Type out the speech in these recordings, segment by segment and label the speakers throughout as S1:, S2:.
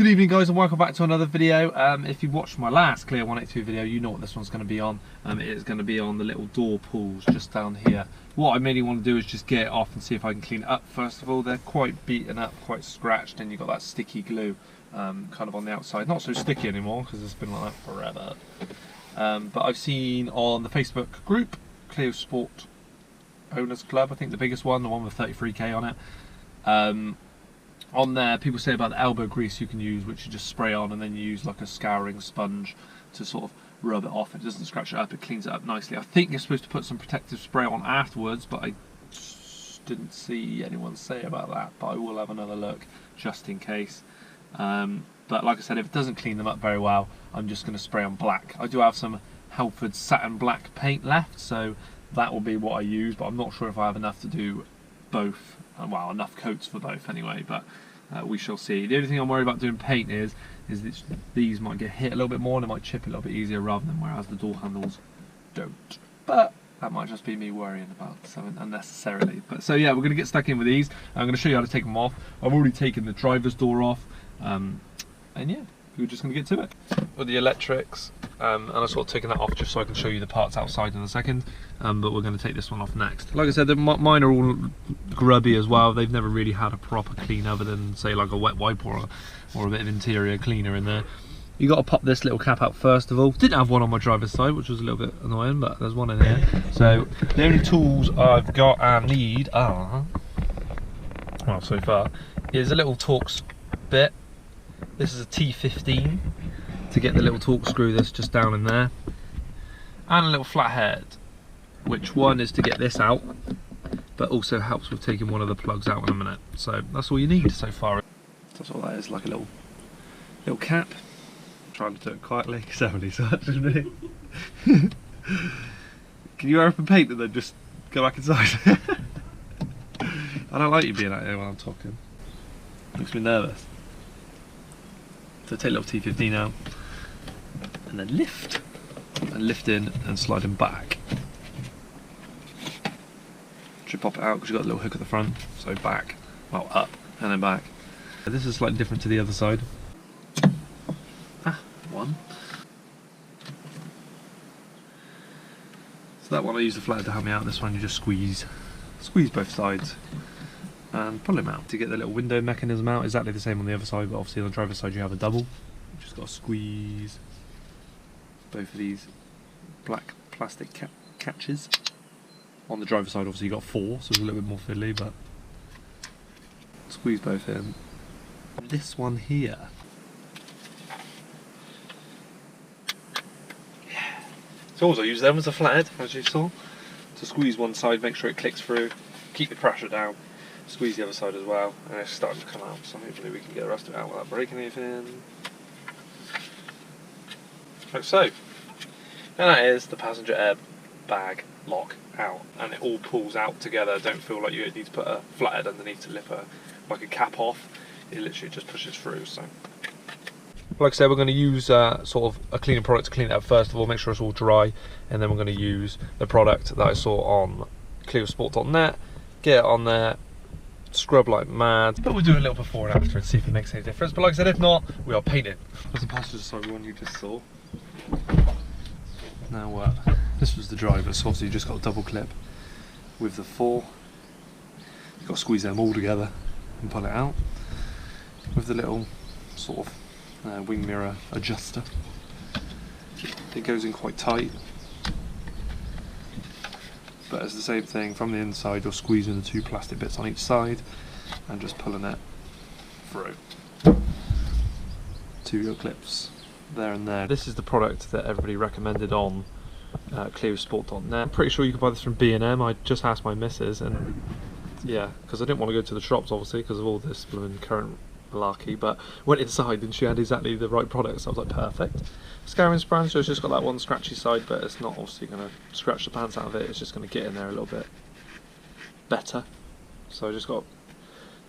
S1: Good evening guys and welcome back to another video. If you watched my last Clio 182 video, you know what this one's going to be on. It is going to be on the little door pulls just down here. What I mainly want to do is just get it off and see if I can clean it up. First of all, they're quite beaten up, quite scratched, and you've got that sticky glue kind of on the outside. Not so sticky anymore because it's been like that forever. But I've seen on the Facebook group, Clio Sport Owners Club, I think the biggest one, the one with 33k on it. On there, people say about the elbow grease you can use, which you just spray on and then you use like a scouring sponge to sort of rub it off. It doesn't scratch it up, it cleans it up nicely. I think you're supposed to put some protective spray on afterwards, but I just didn't see anyone say about that. But I will have another look just in case. But like I said, if it doesn't clean them up very well, I'm just going to spray on black. I do have some Halford satin black paint left, so that will be what I use, but I'm not sure if I have enough to do both. Well, enough coats for both anyway, but we shall see. The only thing I'm worried about doing paint is that these might get hit a little bit more and it might chip a little bit easier rather than whereas the door handles don't. But that might just be me worrying about something unnecessarily. But so yeah, we're going to get stuck in with these. I'm going to show you how to take them off. I've already taken the driver's door off, and yeah, we're just going to get to it. With the electrics, and I've sort of taken that off just so I can show you the parts outside in a second, but we're going to take this one off next. Like I said, mine are all grubby as well. They've never really had a proper clean other than say like a wet wipe or a bit of interior cleaner in there. You got to pop this little cap out first of all. Didn't have one on my driver's side, which was a little bit annoying, but there's one in here. So the only tools I've got and need are, well so far, is a little Torx bit. This is a T15 to get the little Torx screw that's just down in there, and a little flathead, which one is to get this out, but also helps with taking one of the plugs out in a minute. So that's all you need so far. That's all that is, like a little cap. I'm trying to do it quietly because everybody's watching me. Can you open paint and then just go back inside? I don't like you being out here while I'm talking. Makes me nervous. So take a little T15 out and then lift in and slide him back. Should pop it out because you've got a little hook at the front, so back, well up and then back. This is slightly different to the other side. One. So that one I use the flathead to help me out. This one you just squeeze both sides and pull him out. To get the little window mechanism out, exactly the same on the other side, but obviously on the driver's side you have a double. You just got to squeeze both of these black plastic catches. On the driver's side obviously you got 4, so it's a little bit more fiddly, but squeeze both in. This one here, so also I use them as a flathead, as you saw, to squeeze one side, make sure it clicks through, keep the pressure down. Squeeze the other side as well, and it's starting to come out, so hopefully we can get the rest of it out without breaking anything. Like so. And that is the passenger air bag lock out, and it all pulls out together. Don't feel like you need to put a flathead underneath to lift like a cap off. It literally just pushes through. So, like I said, we're going to use sort of a cleaning product to clean it up first of all, make sure it's all dry, and then we're going to use the product that I saw on ClioSport.net, get it on there, scrub like mad, but we'll do a little before and after and see if it makes any difference. But like I said, if not, we are painting. That's the passenger side one you just saw. Now this was the driver, so obviously you just got a double clip with the 4. You've got to squeeze them all together and pull it out with the little sort of wing mirror adjuster. It goes in quite tight, but it's the same thing from the inside. You're squeezing the 2 plastic bits on each side and just pulling it through. 2 your clips there and there. This is the product that everybody recommended on ClioSport.net. I'm pretty sure you can buy this from B&M. I just asked my missus, and yeah, because I didn't want to go to the shops obviously because of all this current malarkey, but went inside and she had exactly the right product, so I was like, perfect. Scouring sponge, so it's just got that one scratchy side, but it's not obviously going to scratch the pants out of it, it's just going to get in there a little bit better. So I just got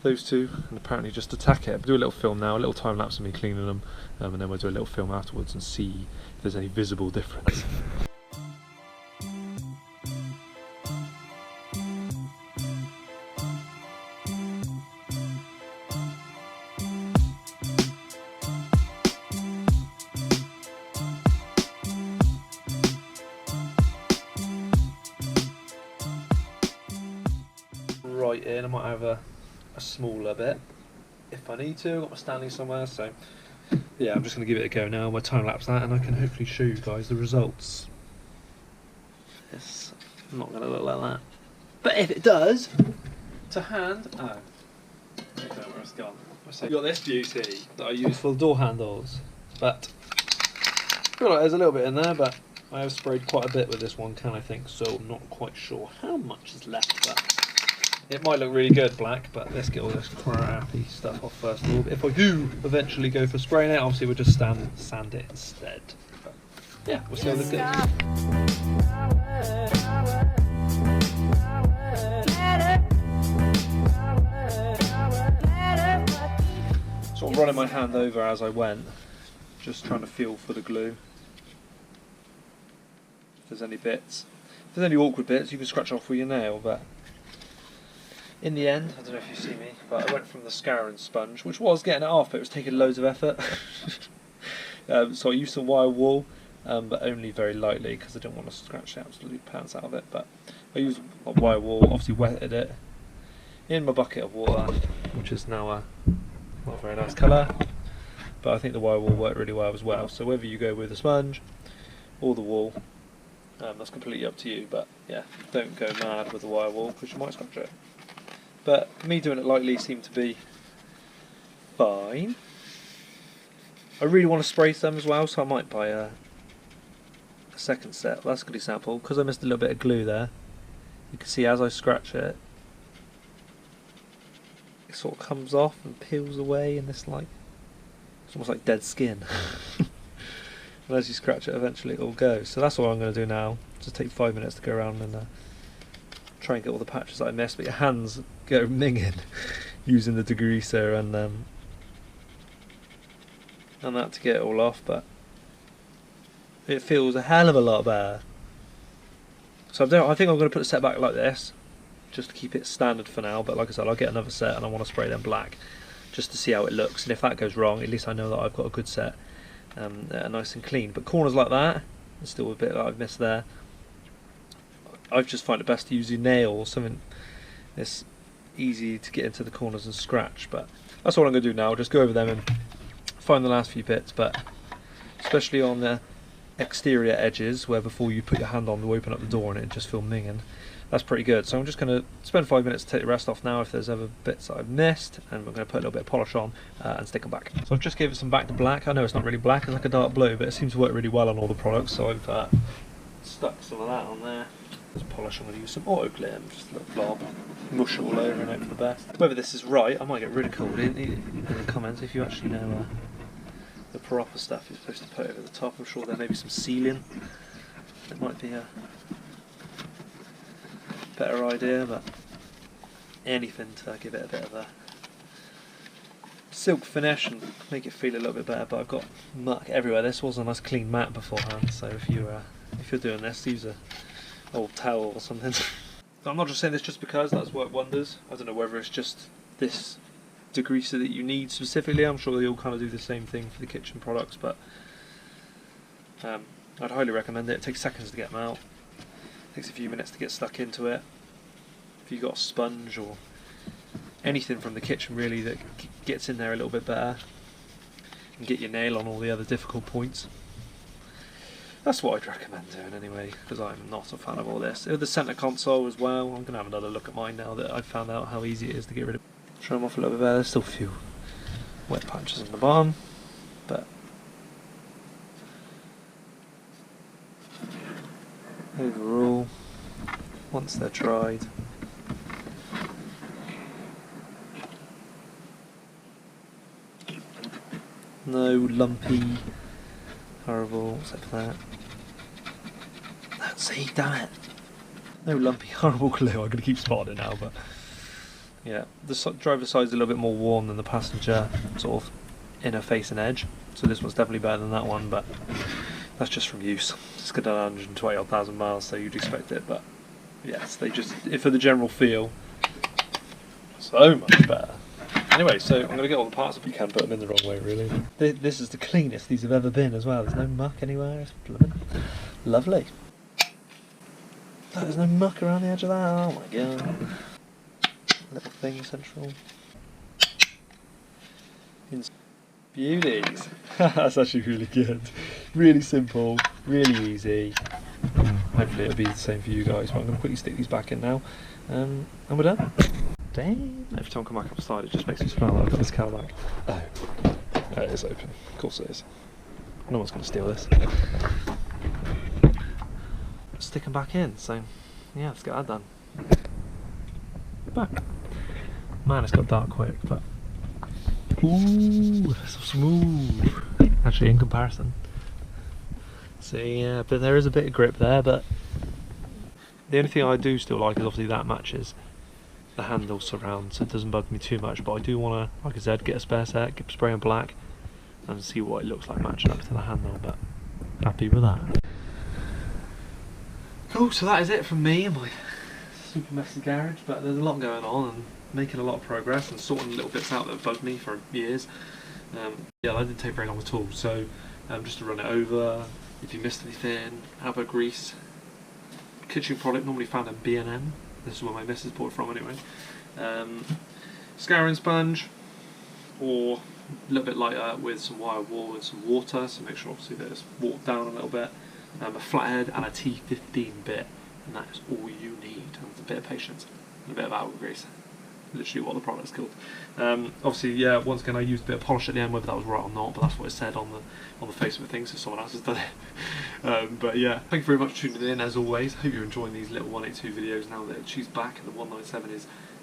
S1: those 2 and apparently just attack it. I'll do a little film now, a little time lapse of me cleaning them, and then we'll do a little film afterwards and see if there's any visible difference. bite in. I might have a smaller bit if I need to. I've got my standing somewhere, so yeah, I'm just going to give it a go now. I'll time lapse that, and I can hopefully show you guys the results. It's not going to look like that, but if it does, to hand, oh, where it's gone. So you've got this beauty that I use for the door handles, but I feel like there's a little bit in there, but I have sprayed quite a bit with this one can, I think, so I'm not quite sure how much is left, but it might look really good black, but let's get all this crappy stuff off first of all. If I do eventually go for spraying it, obviously we'll just sand it instead. But yeah, we'll see how this goes. So I'm running my hand over as I went, just trying to feel for the glue. If there's any bits, if there's any awkward bits, you can scratch off with your nail, but in the end, I don't know if you see me, but I went from the scouring sponge, which was getting it off, but it was taking loads of effort. So I used some wire wool, but only very lightly because I didn't want to scratch the absolute pants out of it. But I used wire wool, obviously wetted it in my bucket of water, which is now a not a very nice colour. But I think the wire wool worked really well as well. So whether you go with the sponge or the wool, that's completely up to you. But yeah, don't go mad with the wire wool because you might scratch it. But me doing it lightly seemed to be fine. I really want to spray some as well, so I might buy a second set. That's a good example. Because I missed a little bit of glue there, you can see as I scratch it, it sort of comes off and peels away in this, like, it's almost like dead skin. And as you scratch it, eventually it all goes. So that's what I'm going to do now. Just take 5 minutes to go around and try and get all the patches that I missed, but your hands go minging using the degreaser and that to get it all off, but it feels a hell of a lot better. So I think I'm going to put the set back like this, just to keep it standard for now, but like I said, I'll get another set and I want to spray them black, just to see how it looks, and if that goes wrong, at least I know that I've got a good set, nice and clean. But corners like that, there's still a bit that I've missed there. I just find it best to use your nail or something that's easy to get into the corners and scratch, but that's what I'm going to do now. I'll just go over them and find the last few bits, but especially on the exterior edges where before you put your hand on to open up the door and it just feel minging, that's pretty good. So I'm just going to spend 5 minutes to take the rest off now if there's other bits that I've missed, and I'm going to put a little bit of polish on and stick them back. So I've just gave it some back to black. I know it's not really black, it's like a dark blue, but it seems to work really well on all the products, so I've stuck some of that on there. Just polish, I'm going to use some auto clear, just a little blob, mush it all over and hope for the best. Whether this is right, I might get ridiculed in the comments if you actually know the proper stuff you're supposed to put over the top. I'm sure there may be some sealing. It might be a better idea, but anything to give it a bit of a silk finish and make it feel a little bit better. But I've got muck everywhere. This was a nice clean mat beforehand, so if you're doing this, use a old towel or something. I'm not just saying this just because that's worked wonders. I don't know whether it's just this degreaser that you need specifically. I'm sure they all kind of do the same thing for the kitchen products, but I'd highly recommend it. It takes seconds to get them out. It takes a few minutes to get stuck into it. If you've got a sponge or anything from the kitchen really that gets in there a little bit better and get your nail on all the other difficult points, that's what I'd recommend doing anyway, because I'm not a fan of all this. The centre console as well, I'm going to have another look at mine now that I've found out how easy it is to get rid of. Trim them off a little bit better. There's still a few wet patches in the bottom, but overall, once they're dried, no lumpy, horrible, except for that. See, damn it. No lumpy, horrible glue. I'm going to keep spotting it now, but yeah, the driver's side is a little bit more warm than the passenger sort of inner face and edge, so this one's definitely better than that one, but that's just from use. It's got 120,000 miles, so you'd expect it, but yes, they just, for the general feel, so much better. Anyway, so I'm going to get all the parts if you can, put them in the wrong way really. This is the cleanest these have ever been as well. There's no muck anywhere. It's blooming lovely. There's no muck around the edge of that. Oh my god. little thing central. Beauties. That's actually really good. Really simple, really easy. Hopefully it'll be the same for you guys, but I'm going to quickly stick these back in now, and we're done. Damn. Every time I come back outside it just makes me smell like I've got this car back. Oh, it is open. Of course it is. No one's going to steal this. Stick them back in, so yeah, let's get that done. Back. Man, it's got dark quick, but ooh, so smooth. Actually, in comparison. So yeah, but there is a bit of grip there, but the only thing I do still like is obviously that matches the handle surround, so it doesn't bug me too much, but I do want to, like I said, get a spare set, get spray on black, and see what it looks like matching up to the handle, but happy with that. Cool, so that is it from me and my super messy garage, but there's a lot going on and making a lot of progress and sorting little bits out that have bugged me for years. Yeah, that didn't take very long at all, so just to run it over, if you missed anything, elbow grease, kitchen product normally found in B&M, this is where my missus bought it from anyway, scouring sponge, or a little bit lighter with some wire wool and some water, so make sure obviously that it's watered down a little bit, a flathead and a T15 bit, and that is all you need, and a bit of patience and a bit of elbow grease. Literally what the product's called. Obviously, yeah, once again I used a bit of polish at the end, whether that was right or not, but that's what it said on the face of the thing, so someone else has done it. But yeah, thank you very much for tuning in as always. Hope you're enjoying these little 182 videos now that she's back and the 197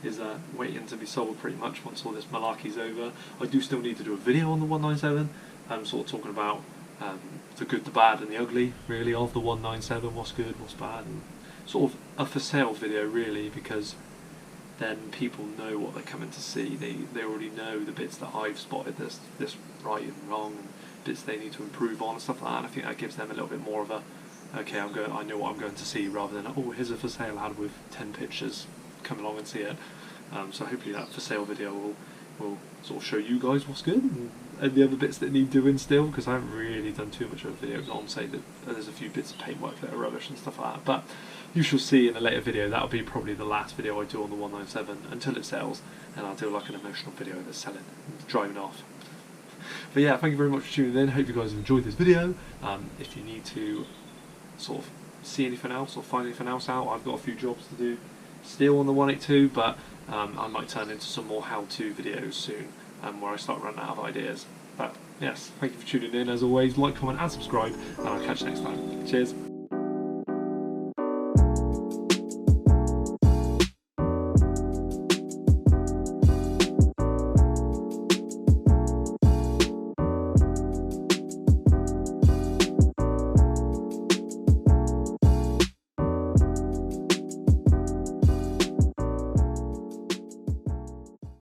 S1: is waiting to be sold pretty much once all this malarkey's over. I do still need to do a video on the 197, sort of talking about the good, the bad and the ugly really of the 197, what's good, what's bad, and sort of a for sale video really, because then people know what they're coming to see. They already know the bits that I've spotted this right and wrong, and bits they need to improve on and stuff like that. And I think that gives them a little bit more of a, okay, I know what I'm going to see, rather than, oh, here's a for sale ad with 10 pictures, come along and see it. So hopefully that for sale video will sort of show you guys what's good and the other bits that need doing still, because I haven't really done too much of videos on, say that there's a few bits of paintwork that are rubbish and stuff like that, but you shall see in a later video. That'll be probably the last video I do on the 197 until it sells, and I'll do like an emotional video that's selling and driving off. But yeah, thank you very much for tuning in. Hope you guys have enjoyed this video. If you need to sort of see anything else or find anything else out, I've got a few jobs to do still on the 182, but I might turn into some more how-to videos soon, where I start running out of ideas. But yes, thank you for tuning in as always. Like, comment and subscribe, and I'll catch you next time. Cheers.